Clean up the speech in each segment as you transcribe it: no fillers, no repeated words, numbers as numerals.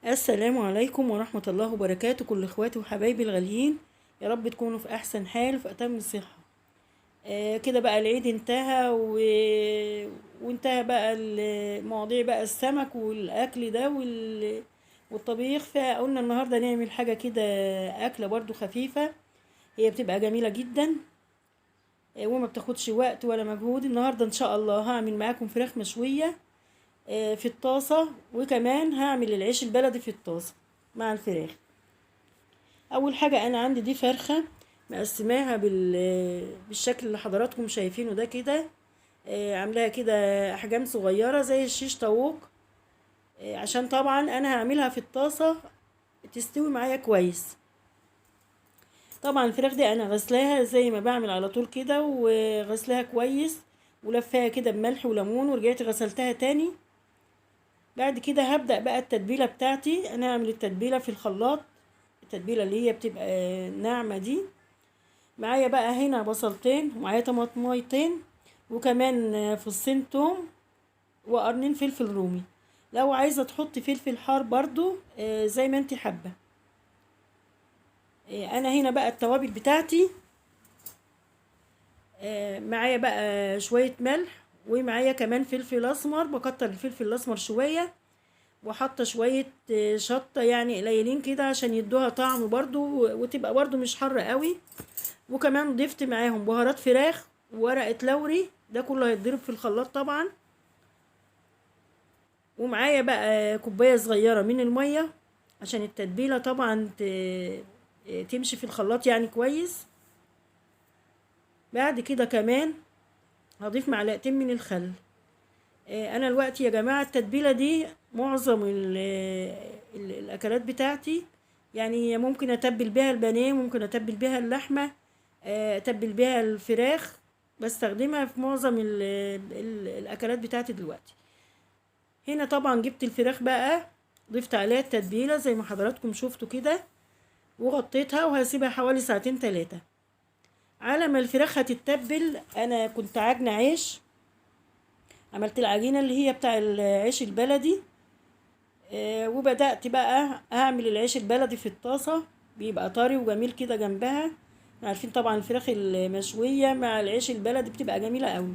السلام عليكم ورحمة الله وبركاته، كل اخواتي وحبايبي الغاليين. يا رب تكونوا في احسن حال وفي اتم الصحة. كده بقى العيد انتهى وانتهى بقى المواضيع بقى السمك والاكل ده والطبيخ، فقلنا النهاردة نعمل حاجة كده، اكلة برضو خفيفة. هي بتبقى جميلة جدا، وما بتاخدش وقت ولا مجهود. النهاردة ان شاء الله هعمل معاكم فراخ مشوية في الطاسة، وكمان هعمل العيش البلدي في الطاسة مع الفراخ. اول حاجة انا عندي دي فرخة مقسماها بالشكل اللي حضراتكم شايفينه ده كده. عاملاها كده احجام صغيرة زي الشيش طاووق، عشان طبعا انا هعملها في الطاسة تستوي معايا كويس. طبعا الفراخ دي انا غسلاها زي ما بعمل على طول كده، وغسلاها كويس ولفاها كده بملح وليمون، ورجعت غسلتها تاني. بعد كده هبدأ بقى التتبيلة بتاعتي. انا هعمل التتبيلة في الخلاط، التتبيلة اللي هي بتبقى ناعمة دي. معايا بقى هنا بصلتين، ومعايا طماطميتين، وكمان فصين توم، وقرنين فلفل رومي. لو عايزة تحطي فلفل حار برضو زي ما انت حابة. انا هنا بقى التوابل بتاعتي، معايا بقى شوية ملح، ومعايا كمان فلفل اسمر، بكتر الفلفل الاسمر شوية، وحاطه شويه شطه يعني قليلين كده عشان يدوها طعم برضو، وتبقى برضو مش حر قوي. وكمان ضفت معاهم بهارات فراخ وورقه لوري، ده كله هيتضرب في الخلاط طبعا. ومعايا بقى كوبايه صغيره من الميه عشان التتبيله طبعا تمشي في الخلاط يعني كويس. بعد كده كمان هضيف معلقتين من الخل. انا الوقت يا جماعه التتبيله دي معظم الاكلات بتاعتي، يعني ممكن اتبل بيها البانيه، ممكن اتبل بيها اللحمه، اتبل بيها الفراخ، بستخدمها في معظم الاكلات بتاعتي دلوقتي. هنا طبعا جبت الفراخ بقى، ضفت عليها التتبيله زي ما حضراتكم شفتوا كده، وغطيتها وهسيبها حوالي ساعتين 3. على ما الفراخ هتتبل انا كنت عاجنه عيش، عملت العجينة اللي هي بتاع العيش البلدي. وبدأت بقى أعمل العيش البلدي في الطاسة، بيبقى طري وجميل كده جنبها. عارفين طبعا الفراخ المشوية مع العيش البلدي بتبقى جميلة قوي.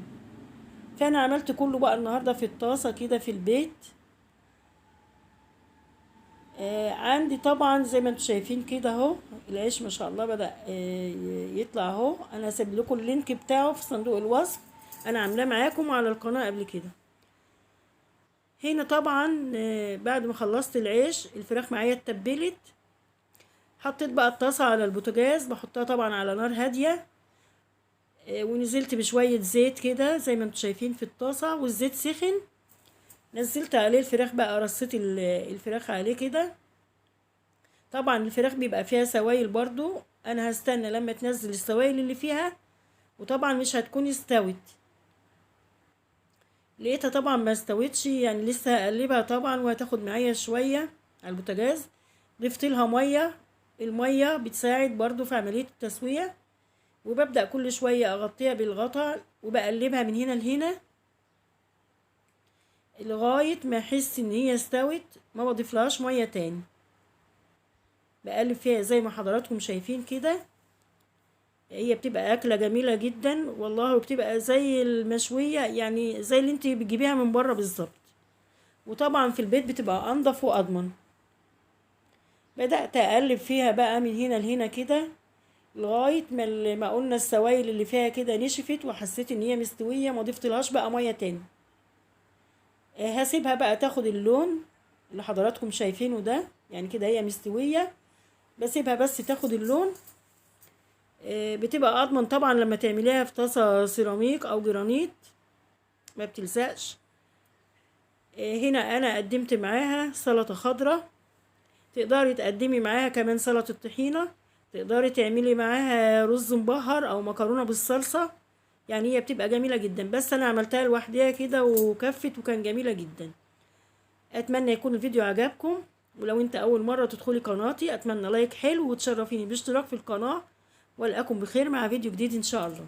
فأنا عملت كله بقى النهاردة في الطاسة كده في البيت. عندي طبعا زي ما انتم شايفين كده اهو، العيش ما شاء الله بدأ يطلع اهو. انا هسيب لكم اللينك بتاعه في صندوق الوصف، انا عاملاه معاكم على القناة قبل كده. هنا طبعا بعد ما خلصت العيش الفراخ معايا اتبلت، حطيت بقى الطاسة على البوتاجاز، بحطها طبعا على نار هادية، ونزلت بشوية زيت كده زي ما انتم شايفين في الطاسة، والزيت سخن. نزلت عليه الفراخ بقى، رصيت الفراخ عليه كده. طبعا الفراخ بيبقى فيها سوائل برضو، انا هستنى لما تنزل السوائل اللي فيها، وطبعا مش هتكون استوت. لقيتها طبعا ما استوتش، يعني لسه هقلبها طبعا وهتاخد معايا شويه على البوتاجاز. ضفت لها ميه، الميه بتساعد برضو في عمليه التسويه. وببدا كل شويه اغطيها بالغطا وبقلبها من هنا لهنا لغايه ما احس ان هي استوت، ما بضيفلهاش ميه تاني. بقلب فيها زي ما حضراتكم شايفين كده. هي بتبقى اكله جميله جدا والله، وبتبقى زي المشويه، يعني زي اللي انت بتجيبيها من بره بالظبط. وطبعا في البيت بتبقى انضف واضمن. بدأت اقلب فيها بقى من هنا لهنا كده لغايه ما قلنا السوائل اللي فيها كده نشفت، وحسيت ان هي مستويه، ما ضفتلهاش بقى ميه تاني. هسيبها بقى تاخد اللون اللي حضراتكم شايفينه ده، يعني كده هي مستويه. بسيبها بس تاخد اللون. بتبقى اضمن طبعا لما تعمليها في طاسه سيراميك او جرانيت، ما بتلزقش. هنا انا قدمت معاها سلطه خضراء، تقدري تقدمي معاها كمان سلطه طحينه، تقدري تعملي معاها رز مبهر او مكرونه بالصلصه. يعني هي بتبقى جميله جدا، بس انا عملتها لوحديها كده وكفت وكان جميله جدا. اتمنى يكون الفيديو عجبكم، ولو انت اول مره تدخلي قناتي اتمنى لايك حلو، وتشرفيني باشتراك في القناه. والقاكم بخير مع فيديو جديد ان شاء الله.